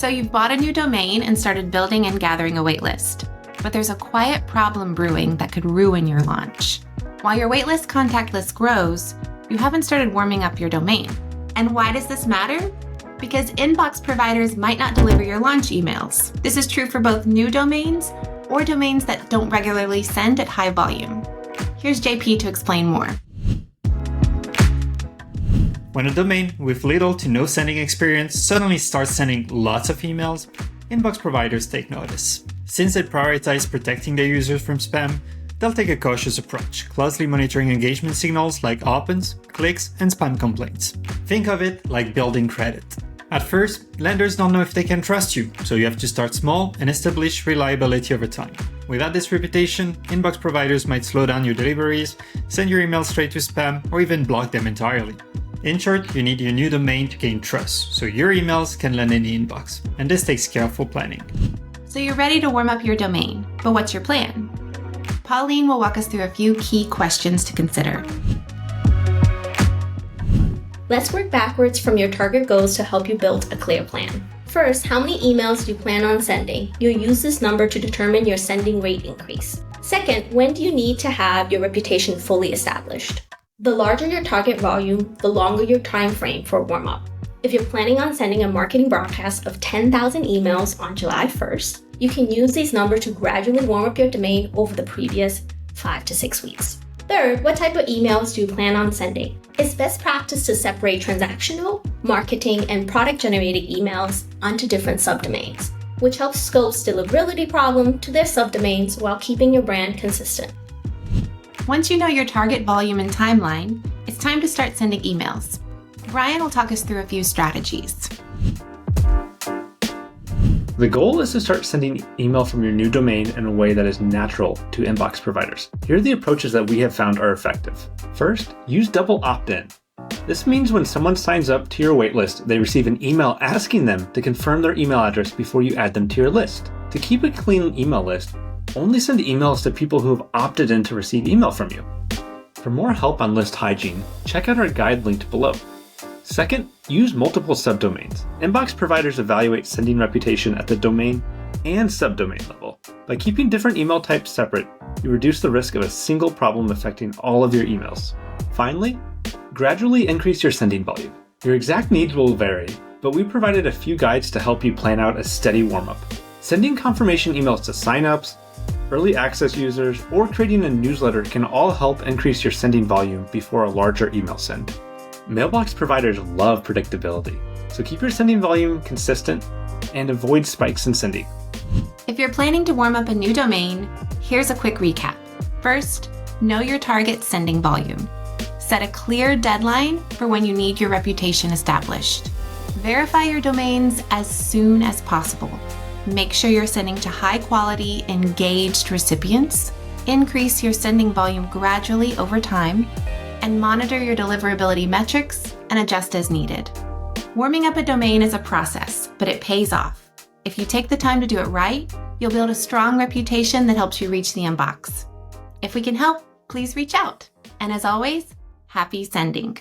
So you've bought a new domain and started building and gathering a waitlist. But there's a quiet problem brewing that could ruin your launch. While your waitlist contact list grows, you haven't started warming up your domain. And why does this matter? Because inbox providers might not deliver your launch emails. This is true for both new domains or domains that don't regularly send at high volume. Here's JP to explain more. When a domain with little to no sending experience suddenly starts sending lots of emails, inbox providers take notice. Since they prioritize protecting their users from spam, they'll take a cautious approach, closely monitoring engagement signals like opens, clicks, and spam complaints. Think of it like building credit. At first, lenders don't know if they can trust you, so you have to start small and establish reliability over time. Without this reputation, inbox providers might slow down your deliveries, send your emails straight to spam, or even block them entirely. In short, you need your new domain to gain trust, so your emails can land in the inbox, and this takes careful planning. So you're ready to warm up your domain, but what's your plan? Pauline will walk us through a few key questions to consider. Let's work backwards from your target goals to help you build a clear plan. First, how many emails do you plan on sending? You'll use this number to determine your sending rate increase. Second, when do you need to have your reputation fully established? The larger your target volume, the longer your time frame for warm-up. If you're planning on sending a marketing broadcast of 10,000 emails on July 1st, you can use these numbers to gradually warm up your domain over the previous 5 to 6 weeks. Third, what type of emails do you plan on sending? It's best practice to separate transactional, marketing, and product-generated emails onto different subdomains, which helps scopes deliverability problem to their subdomains while keeping your brand consistent. Once you know your target volume and timeline, it's time to start sending emails. Brian will talk us through a few strategies. The goal is to start sending email from your new domain in a way that is natural to inbox providers. Here are the approaches that we have found are effective. First, use double opt-in. This means when someone signs up to your waitlist, they receive an email asking them to confirm their email address before you add them to your list. To keep a clean email list, only send emails to people who have opted in to receive email from you. For more help on list hygiene, check out our guide linked below. Second, use multiple subdomains. Inbox providers evaluate sending reputation at the domain and subdomain level. By keeping different email types separate, you reduce the risk of a single problem affecting all of your emails. Finally, gradually increase your sending volume. Your exact needs will vary, but we provided a few guides to help you plan out a steady warm-up. Sending confirmation emails to signups, early access users, or creating a newsletter can all help increase your sending volume before a larger email send. Mailbox providers love predictability, so keep your sending volume consistent and avoid spikes in sending. If you're planning to warm up a new domain, here's a quick recap. First, know your target sending volume. Set a clear deadline for when you need your reputation established. Verify your domains as soon as possible. Make sure you're sending to high-quality, engaged recipients. Increase your sending volume gradually over time, and monitor your deliverability metrics and adjust as needed. Warming up a domain is a process, but it pays off. If you take the time to do it right, you'll build a strong reputation that helps you reach the inbox. If we can help, please reach out. And as always, happy sending.